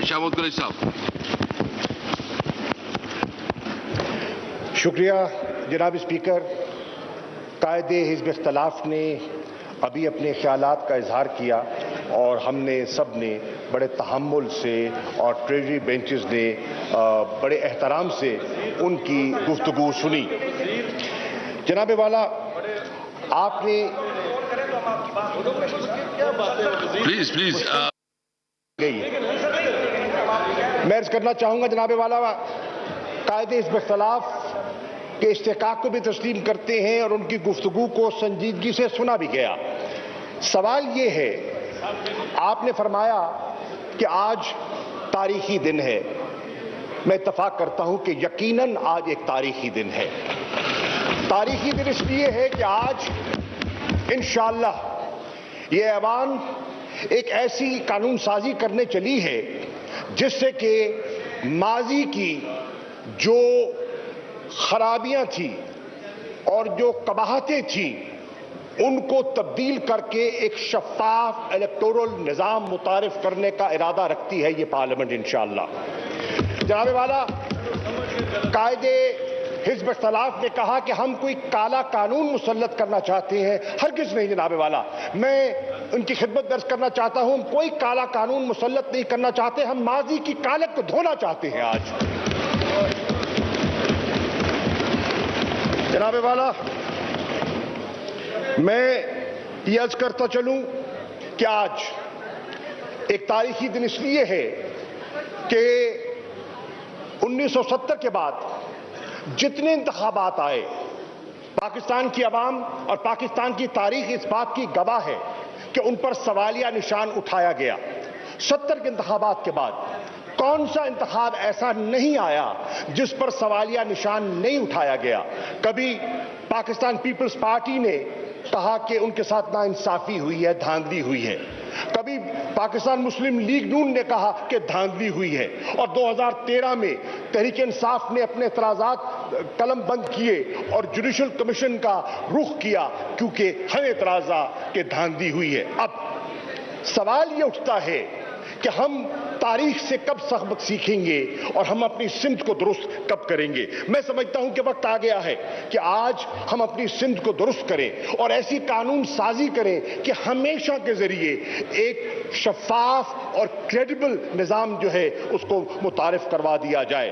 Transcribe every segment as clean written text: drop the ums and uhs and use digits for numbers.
शहबाज कुरैशी साहब। शुक्रिया जनाब स्पीकर। कायदे हिज़्ब इख्तिलाफ ने अभी अपने ख्यालात का इजहार किया और हमने सब ने बड़े तहम्मुल से और ट्रेजरी बेंचेस ने बड़े एहतराम से उनकी गुफ्तगू सुनी। जनाब वाला, आपने प्लीज मैं अर्ज करना चाहूँगा जनाब वाला, कायदे हिज़्ब इख्तिलाफ के इस्तेहकाक को भी तस्लीम करते हैं और उनकी गुफ्तगू को संजीदगी से सुना भी गया। सवाल ये है, आपने फरमाया कि आज तारीखी दिन है। मैं इत्तफाक करता हूं कि यकीनन आज एक तारीखी दिन है। तारीखी दिन इसलिए है कि आज इंशाअल्लाह ये ऐवान एक ऐसी कानून साजी करने चली है जिससे कि माजी की जो खराबियां थी और जो कबाहतें थी उनको तब्दील करके एक शफाफ इलेक्टोरल निज़ाम मुतारिफ करने का इरादा रखती है ये पार्लियामेंट इंशाअल्लाह। जनाब वाला, कायदे हिज़्ब इख्तिलाफ ने कहा कि हम कोई काला कानून मुसल्लत करना चाहते हैं। हरगिज़ नहीं जनाब वाला, मैं उनकी खिदमत दर्ज करना चाहता हूं, कोई काला कानून मुसल्लत नहीं करना चाहते। हम माजी की कालक को धोना चाहते हैं आज। जनाब वाला, मैं ये अर्ज करता चलूं कि आज एक तारीखी दिन इसलिए है कि 1970 के बाद जितने इंतखाबात आए, पाकिस्तान की अवाम और पाकिस्तान की तारीख इस बात की गवाह है कि उन पर सवालिया निशान उठाया गया। 70 के इंतखाबात के बाद कौन सा इंतखाब ऐसा नहीं आया जिस पर सवालिया निशान नहीं उठाया गया। कभी पाकिस्तान पीपल्स पार्टी ने कहा कि उनके साथ नाइंसाफी हुई है, धांधली हुई है। कभी पाकिस्तान मुस्लिम लीग नून ने कहा कि धांधली हुई है। और 2013 में तहरीक इंसाफ ने अपने एतराज़ात कलम बंद किए और जुडिशल कमीशन का रुख किया क्योंकि हमें एतराज़ा कि धांधली हुई है। अब सवाल ये उठता है कि हम तारीख से कब सबक सीखेंगे और हम अपनी सिमत को दुरुस्त कब करेंगे। मैं समझता हूं कि वक्त आ गया है कि आज हम अपनी सिमत को दुरुस्त करें और ऐसी कानून साजी करें कि हमेशा के जरिए एक शफाफ और क्रेडिबल निज़ाम जो है उसको मुतारिफ करवा दिया जाए।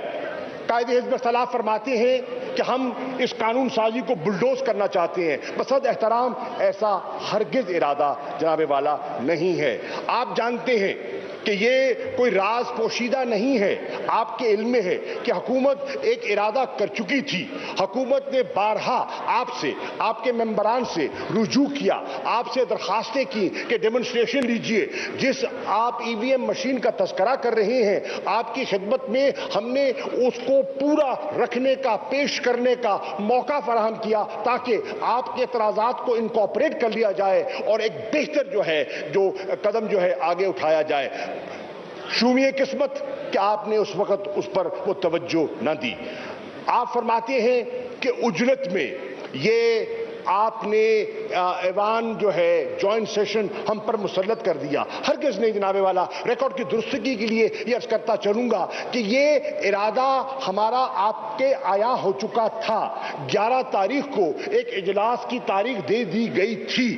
कायदे हिज़्ब इख्तिलाफ फरमाते हैं कि हम इस कानून साजी को बुलडोज करना चाहते हैं। बसद एहतराम ऐसा हरगिज इरादा जनाब वाला नहीं है। आप जानते हैं कि ये कोई राज पोशीदा नहीं है, आपके इल्म में है कि हुकूमत एक इरादा कर चुकी थी। हुकूमत ने बारहा आपसे, आपके मेंबरान से रुजू किया, आपसे दरखास्तें की कि डेमोन्स्ट्रेशन लीजिए। जिस आप ईवीएम मशीन का तस्करा कर रहे हैं, आपकी खिदमत में हमने उसको पूरा रखने का, पेश करने का मौका फराहम किया ताकि आपके एतराज़ात को इनकॉर्पोरेट कर लिया जाए और एक बेहतर जो है जो कदम जो है आगे उठाया जाए। शूमिए किस्मत कि आपने उस वक्त उस पर वो तवज्जो न दी। आप फरमाते हैं कि उजरत में ये आपने ऐवान जो है जॉइंट सेशन हम पर मुसल्लत कर दिया। हरगिज़ नहीं जनाबे वाला। रिकॉर्ड की दुरुस्तगी के लिए ये अर्ज करता चलूंगा कि ये इरादा हमारा आपके आया हो चुका था। 11 तारीख को एक इजलास की तारीख दे दी गई थी।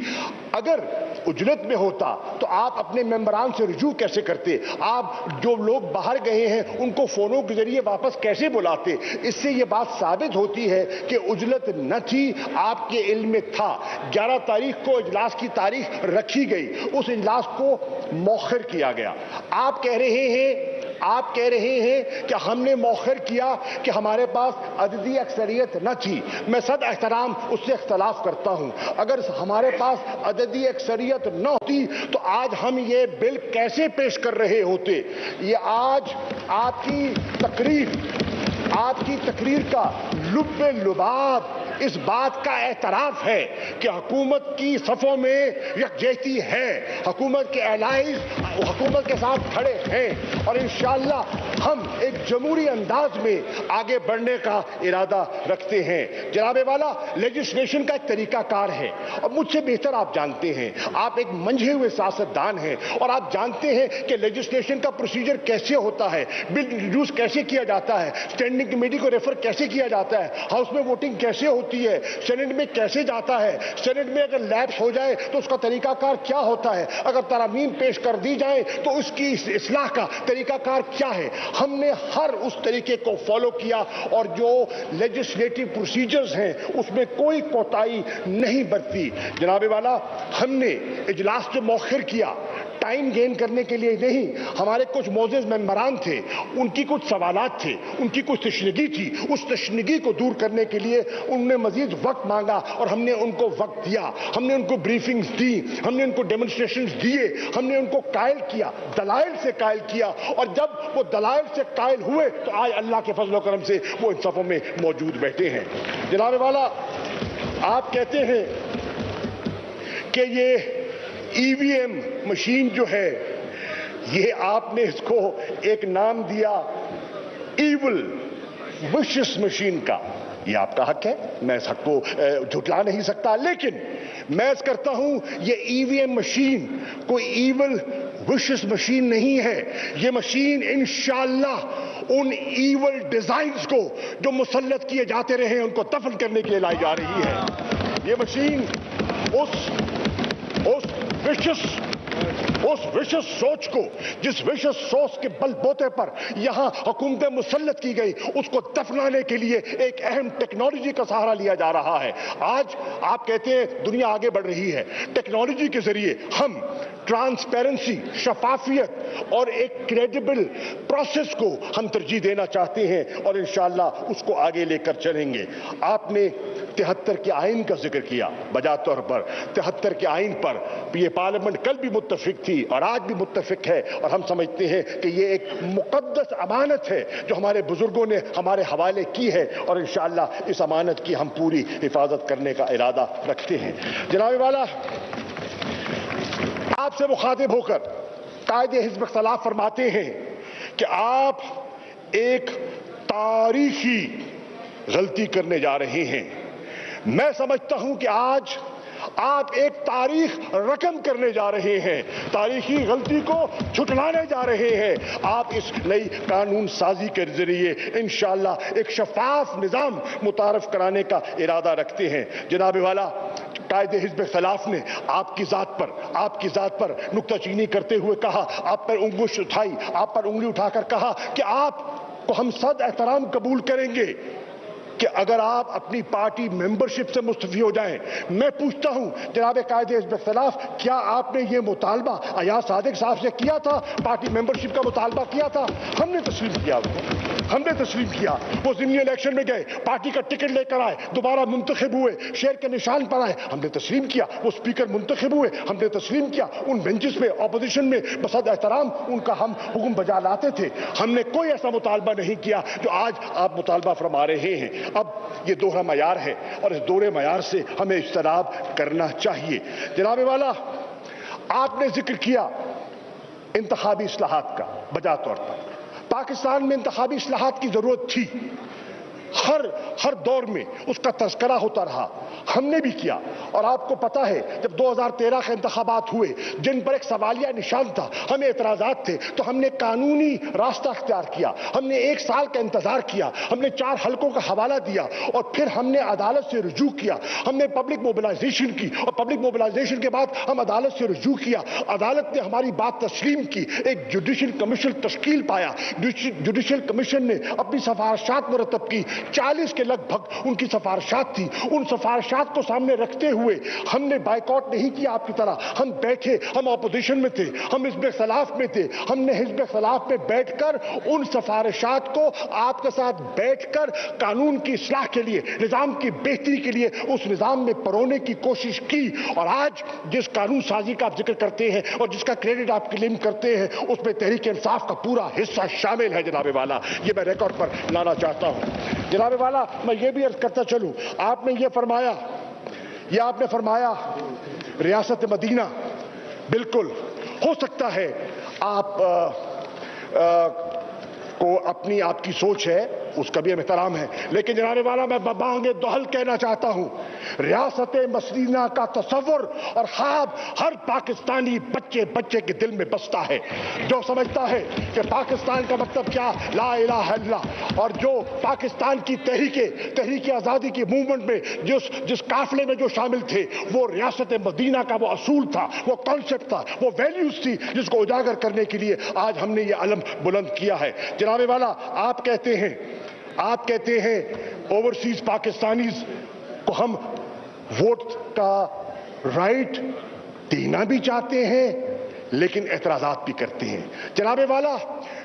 अगर उजरत में होता तो आप अपने मेंबरान से रुजू कैसे करते? आप जो लोग बाहर गए हैं उनको फोनों के जरिए वापस कैसे बुलाते? इससे ये बात साबित होती है कि उजरत न थी, आपके इल्म में था। 11 तारीख को इजलास की तारीख रखी गई, उस इजलास को मौखर किया गया। आप कह रहे हैं कि हमने मौखर किया कि हमारे पास अददी अक्सरियत न थी। मैं सद एहतराम उससे इख्तलाफ करता हूं। अगर हमारे पास अददी अक्सरियत न होती तो आज हम ये बिल कैसे पेश कर रहे होते? ये आज आपकी तकरीर آپ کی تقریر کا لب لباب اس بات کا اعتراف ہے کہ حکومت کی صفوں میں یکجہتی ہے، حکومت کے الائز حکومت کے ساتھ کھڑے ہیں، اور انشاءاللہ ہم ایک جمہوری انداز میں آگے بڑھنے کا ارادہ رکھتے ہیں۔ جناب والا، لیجسلیشن کا ایک طریقہ کار ہے، اور مجھ سے بہتر آپ جانتے ہیں، آپ ایک منجھے ہوئے سیاستدان ہیں، اور آپ جانتے ہیں کہ لیجسلیشن کا پروسیجر کیسے ہوتا ہے، بل انٹروڈیوس کیسے کیا جاتا ہے، اسٹینڈنگ کمیٹی کو ریفر کیسے کیا جاتا ہے، ہاؤس میں ووٹنگ کیسے ہوتی ہے، سینٹ میں کیسے جاتا ہے، سینٹ میں اگر لیپس ہو جائے تو اس کا طریقہ کار کیا ہوتا ہے، اگر ترامیم پیش کر دی جائیں تو اس کی اصلاح کا طریقہ کار کیا ہے۔ ہم نے ہر اس طریقے کو فالو کیا، اور جو لیجسلیٹو پروسیجرز ہیں اس میں کوئی کوتاہی نہیں برتی۔ جناب والا، ہم نے اجلاس جو مؤخر کیا ٹائم گین کرنے کے لیے نہیں، ہمارے کچھ معزز ممبران تھے، ان کی کچھ سوالات تھے، ان کی کچھ تشنگی تھی، اس تشنگی کو دور کرنے کے لیے ان نے مزید وقت مانگا، اور ہم نے ان کو وقت دیا، ہم نے ان کو بریفنگز دی، ہم نے ان کو ڈیمونسٹریشنز دیے، ہم نے ان کو قائل کیا، دلائل سے قائل کیا، اور جب وہ دلائل سے قائل ہوئے تو آج اللہ کے فضل و کرم سے وہ ان صفوں میں موجود بیٹھے ہیں۔ جناب والا، آپ کہتے ہیں کہ یہ ای وی ایم مشین جو ہے، یہ آپ نے اس کو ایک نام دیا ایول وشس مشین کا۔ یہ آپ کا حق ہے، میں اس حق کو جھٹلا نہیں سکتا، لیکن میں اس کرتا ہوں یہ ای وی ایم مشین کوئی ایول وشس مشین نہیں ہے۔ یہ مشین انشاءاللہ ان ایول ڈیزائنز کو جو مسلط کیے جاتے رہے ہیں ان کو دفن کرنے کے لیے لائی جا رہی ہے۔ یہ مشین اس وشس سوچ کو، جس وشس سوچ کے بل بوتے پر یہاں حکومتیں مسلط کی گئی، اس کو دفنانے کے لیے ایک اہم ٹیکنالوجی کا سہارا لیا جا رہا ہے۔ آج آپ کہتے ہیں دنیا آگے بڑھ رہی ہے، ٹیکنالوجی کے ذریعے ہم ٹرانسپیرنسی، شفافیت اور ایک کریڈیبل پروسیس کو ہم ترجیح دینا چاہتے ہیں، اور انشاءاللہ اس کو آگے لے کر چلیں گے۔ آپ نے 73 کے آئین کا ذکر کیا، بجا طور پر 73 کے آئین پر یہ پارلیمنٹ کل بھی متفق تھی اور آج بھی متفق ہے، اور ہم سمجھتے ہیں کہ یہ ایک مقدس امانت ہے جو ہمارے بزرگوں نے ہمارے حوالے کی ہے، اور انشاءاللہ اس امانت کی ہم پوری حفاظت کرنے کا ارادہ رکھتے ہیں۔ جناب والا، آپ سے مخاطب ہو کر قائد حزب اختلاف فرماتے ہیں کہ آپ ایک تاریخی غلطی کرنے جا رہے ہیں۔ میں سمجھتا ہوں کہ آج آپ ایک تاریخ رقم کرنے جا رہے ہیں، تاریخی غلطی کو جھٹلانے جا رہے ہیں۔ آپ اس نئی قانون سازی کے ذریعے انشاءاللہ ایک شفاف نظام متعارف کرانے کا ارادہ رکھتے ہیں۔ جناب والا، قائد حزب اختلاف نے آپ کی ذات پر نکتہ چینی کرتے ہوئے کہا، آپ پر انگلی اٹھا کر کہا کہ آپ کو ہم صد احترام قبول کریں گے کہ اگر آپ اپنی پارٹی ممبرشپ سے مستعفی ہو جائیں۔ میں پوچھتا ہوں جناب قائد حزب اختلاف، کیا آپ نے یہ مطالبہ ایاز صادق صاحب سے کیا تھا؟ پارٹی ممبرشپ کا مطالبہ کیا تھا؟ ہم نے تسلیم کیا۔ وہ ضمنی الیکشن میں گئے، پارٹی کا ٹکٹ لے کر آئے، دوبارہ منتخب ہوئے، شیر کے نشان پر آئے، ہم نے تسلیم کیا۔ وہ اسپیکر منتخب ہوئے، ہم نے تسلیم کیا۔ ان بینچز پہ اپوزیشن میں بصد احترام ان کا ہم حکم بجا لاتے تھے۔ ہم نے کوئی ایسا مطالبہ نہیں کیا جو آج آپ مطالبہ فرما رہے ہیں۔ اب یہ دوہرا معیار ہے، اور اس دوہرے معیار سے ہمیں اجتناب کرنا چاہیے۔ جناب والا، آپ نے ذکر کیا انتخابی اصلاحات کا، بجا طور پر پاکستان میں انتخابی اصلاحات کی ضرورت تھی، ہر دور میں اس کا تذکرہ ہوتا رہا، ہم نے بھی کیا۔ اور آپ کو پتا ہے جب 2013 کے انتخابات ہوئے جن پر ایک سوالیہ نشان تھا، ہمیں اعتراضات تھے، تو ہم نے قانونی راستہ اختیار کیا، ہم نے 1 سال کا انتظار کیا، ہم نے 4 حلقوں کا حوالہ دیا، اور پھر ہم نے عدالت سے رجوع کیا، ہم نے پبلک موبلائزیشن کی، اور پبلک موبلائزیشن کے بعد ہم عدالت سے رجوع کیا، عدالت نے ہماری بات تسلیم کی، ایک جوڈیشل کمیشن تشکیل پایا، جوڈیشل کمیشن نے اپنی سفارشات مرتب کی، 40 के लगभग उनकी सिफारिशात थी। उन सिफारिशात को सामने रखते हुए हमने बाइकआउट नहीं किया आपकी तरह, हम बैठे, हम ऑपोजिशन में थे, हम हिज़्ब इख्तिलाफ में थे, हमने हिज़्ब इख्तिलाफ में बैठकर उन सिफारिशात को आपके साथ बैठकर कानून की इस्लाह के लिए, निजाम की बेहतरी के लिए उस निजाम में परोने की कोशिश की। और आज जिस कानून साजी का आप जिक्र करते हैं और जिसका क्रेडिट आप क्लेम करते हैं, उसमें तहरीक इंसाफ का पूरा हिस्सा शामिल है जनाब वाला, ये मैं रिकॉर्ड पर लाना चाहता हूं। जनाब वाला, मैं ये भी अर्ज करता चलूं, आपने फरमाया रियासत मदीना, बिल्कुल हो सकता है आप को अपनी आपकी सोच है, उसका भी एहतराम है, लेकिन जनाब वाला मैं बांगे दोहल कहना चाहता हूं, रियासत मदीना का तस्वुर और ख्वाब हर पाकिस्तानी बच्चे के दिल में बसता है, जो समझता है कि पाकिस्तान का मतलब क्या, ला इलाहा इल्लल्लाह, और जो पाकिस्तान की तहरीक आज़ादी की मूवमेंट में जिस काफिले में जो शामिल थे, वो रियासत मदीना का वो असूल था, वो कॉन्सेप्ट था, वो वैल्यूज थी, जिसको उजागर करने के लिए आज हमने ये अलम बुलंद किया है। जनाब वाला, आप कहते हैं ओवरसीज पाकिस्तानीज को हम वोट का राइट देना भी चाहते हैं, लेकिन एतराजात भी करते हैं। जनाब वाला,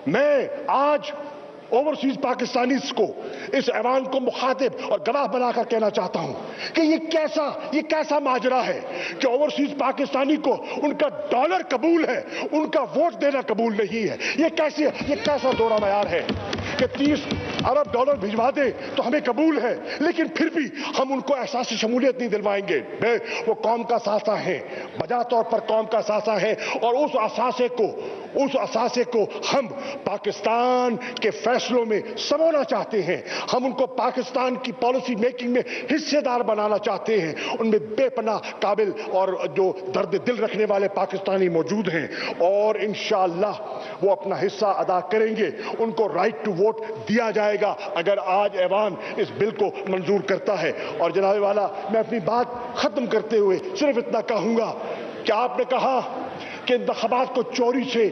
मैं आज ओवरसीज पाकिस्तानीज को, इस ऐवान को मुखातिब और गवाह बनाकर कहना चाहता हूं कि ये कैसा माजरा है कि ओवरसीज पाकिस्तानी को उनका डॉलर कबूल है, उनका वोट देना कबूल नहीं है। ये कैसा दोहरा मयार है कि 30 अरब डॉलर भिजवा दे तो हमें कबूल है, लेकिन फिर भी हम उनको एहसास शमूलियत नहीं दिलवाएंगे। वो कौम का सासा है, बजा तौर पर कौम का सासा है, और उस असासे को हम पाकिस्तान के फैसलों में समोना चाहते हैं। हम उनको पाकिस्तान की पॉलिसी मेकिंग में हिस्सेदार बनाना चाहते हैं। उनमें बेपनाह काबिल और जो दर्द दिल रखने वाले पाकिस्तानी मौजूद हैं, और इंशाअल्लाह वो अपना हिस्सा अदा करेंगे। उनको राइट टू वोट दिया जाएगा अगर आज ऐवान इस बिल को मंजूर करता है। और जनाब वाला, मैं अपनी बात खत्म करते हुए सिर्फ इतना कहूंगा कि आपने कहा कि इंतखाबात को चोरी से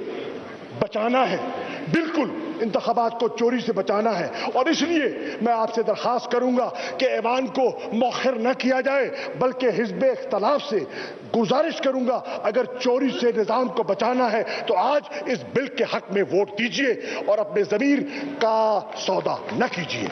बचाना है, बिल्कुल इंतखाबात को चोरी से बचाना है, और इसलिए मैं आपसे दरखास्त करूंगा कि ऐवान को मौखर न किया जाए, बल्कि हिज़्ब इख्तिलाफ से गुजारिश करूंगा, अगर चोरी से निजाम को बचाना है तो आज इस बिल के हक में वोट दीजिए और अपने ज़मीर का सौदा न कीजिए।